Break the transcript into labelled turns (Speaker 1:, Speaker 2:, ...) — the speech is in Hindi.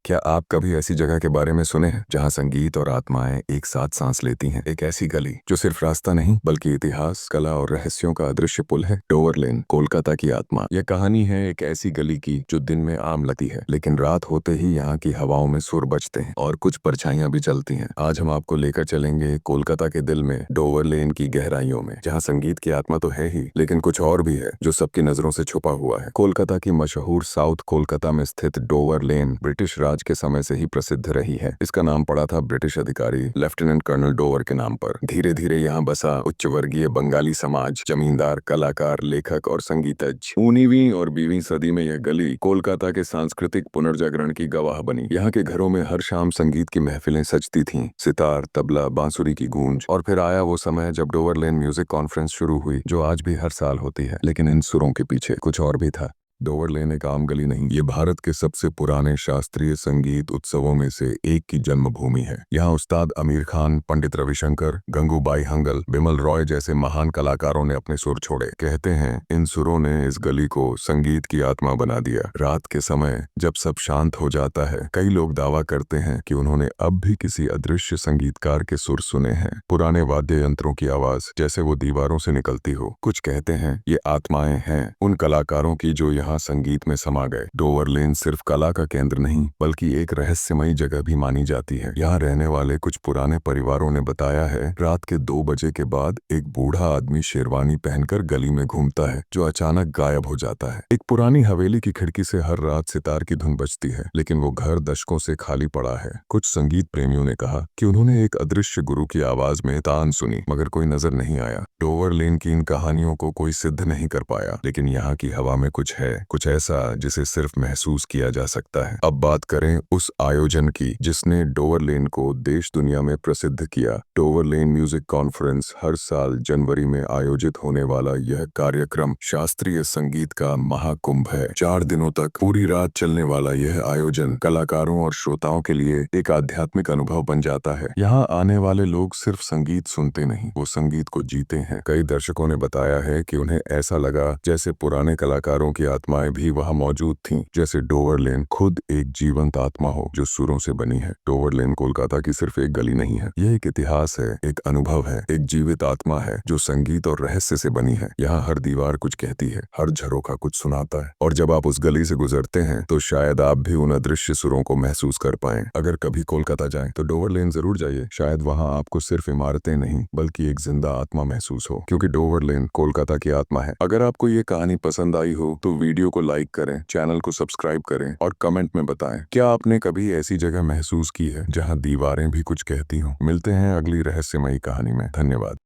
Speaker 1: क्या आप कभी ऐसी जगह के बारे में सुने हैं जहां संगीत और आत्माएं एक साथ सांस लेती हैं? एक ऐसी गली जो सिर्फ रास्ता नहीं बल्कि इतिहास, कला और रहस्यों का अदृश्य पुल है। डोवर लेन, कोलकाता की आत्मा। यह कहानी है एक ऐसी गली की जो दिन में आम लगती है, लेकिन रात होते ही यहाँ की हवाओं में सुर बजते हैं और कुछ परछाइयां भी चलती हैं। आज हम आपको लेकर चलेंगे कोलकाता के दिल में, डोवर लेन की गहराइयों में, जहाँ संगीत की आत्मा तो है ही, लेकिन कुछ और भी है जो सबकी नजरों से छुपा हुआ है। कोलकाता की मशहूर साउथ कोलकाता में स्थित डोवर लेन ब्रिटिश राज के समय से ही प्रसिद्ध रही है। इसका नाम पड़ा था ब्रिटिश अधिकारी लेफ्टिनेंट कर्नल डोवर के नाम पर। धीरे धीरे यहाँ बसा उच्च वर्गीय बंगाली समाज, जमींदार, कलाकार, लेखक और संगीतज्ञ। 19वीं और 20वीं सदी में यह गली कोलकाता के सांस्कृतिक पुनर्जागरण की गवाह बनी। यहाँ के घरों में हर शाम संगीत की महफिलें सजती थीं, सितार, तबला, बांसुरी की गूंज। और फिर आया वो समय जब डोवर लेन म्यूजिक कॉन्फ्रेंस शुरू हुई, जो आज भी हर साल होती है। लेकिन इन सुरों के पीछे कुछ और भी था। डोवर लेन एक आम गली नहीं, ये भारत के सबसे पुराने शास्त्रीय संगीत उत्सवों में से एक की जन्मभूमि है। यहाँ उस्ताद आमिर खान, पंडित रविशंकर, गंगूबाई हंगल, बिमल रॉय जैसे महान कलाकारों ने अपने सुर छोड़े। कहते हैं इन सुरों ने इस गली को संगीत की आत्मा बना दिया। रात के समय जब सब शांत हो जाता है, कई लोग दावा करते हैं कि उन्होंने अब भी किसी अदृश्य संगीतकार के सुर सुने हैं, पुराने वाद्य यंत्रों की आवाज जैसे वो दीवारों से निकलती हो। कुछ कहते हैं ये आत्माएं हैं उन कलाकारों की जो यहाँ संगीत में समा गए। डोवर लेन सिर्फ कला का केंद्र नहीं बल्कि एक रहस्यमयी जगह भी मानी जाती है। यहाँ रहने वाले कुछ पुराने परिवारों ने बताया है रात के 2 बजे के बाद एक बूढ़ा आदमी शेरवानी पहनकर गली में घूमता है, जो अचानक गायब हो जाता है। एक पुरानी हवेली की खिड़की से हर रात सितार की धुन बजती है, लेकिन वो घर दशकों से खाली पड़ा है। कुछ संगीत प्रेमियों ने कहा कि उन्होंने एक अदृश्य गुरु की आवाज में तान सुनी, मगर कोई नजर नहीं आया। डोवर लेन की इन कहानियों को कोई सिद्ध नहीं कर पाया, लेकिन यहाँ की हवा में कुछ है, कुछ ऐसा जिसे सिर्फ महसूस किया जा सकता है। अब बात करें उस आयोजन की जिसने डोवर लेन को देश दुनिया में प्रसिद्ध किया। डोवर लेन म्यूजिक कॉन्फ्रेंस हर साल जनवरी में आयोजित होने वाला यह कार्यक्रम शास्त्रीय संगीत का महाकुंभ है। 4 दिनों तक पूरी रात चलने वाला यह आयोजन कलाकारों और श्रोताओं के लिए एक आध्यात्मिक अनुभव बन जाता है। यहाँ आने वाले लोग सिर्फ संगीत सुनते नहीं, वो संगीत को जीते हैं। कई दर्शकों ने बताया है कि उन्हें ऐसा लगा जैसे पुराने कलाकारों की आत्माएं भी वहां मौजूद थीं, जैसे डोवर लेन खुद एक जीवंत आत्मा हो जो सुरों से बनी है। डोवर लेन कोलकाता की सिर्फ एक गली नहीं है, यह एक इतिहास है, एक अनुभव है, एक जीवित आत्मा है जो संगीत और रहस्य से बनी है। यहाँ हर दीवार कुछ कहती है, हर झरोखा कुछ सुनाता है, और जब आप उस गली से गुजरते हैं तो शायद आप भी उन अदृश्य सुरों को महसूस कर पाएं। अगर कभी कोलकाता जाएं तो डोवर लेन जरूर जाइए, शायद वहाँ आपको सिर्फ इमारतें नहीं बल्कि एक जिंदा आत्मा महसूस हो, क्योंकि डोवर लेन कोलकाता की आत्मा है। अगर आपको ये कहानी पसंद आई हो तो वीडियो को लाइक करें, चैनल को सब्सक्राइब करें और कमेंट में बताएं क्या आपने कभी ऐसी जगह महसूस की है जहां दीवारें भी कुछ कहती हों। मिलते हैं अगली रहस्यमयी कहानी में। धन्यवाद।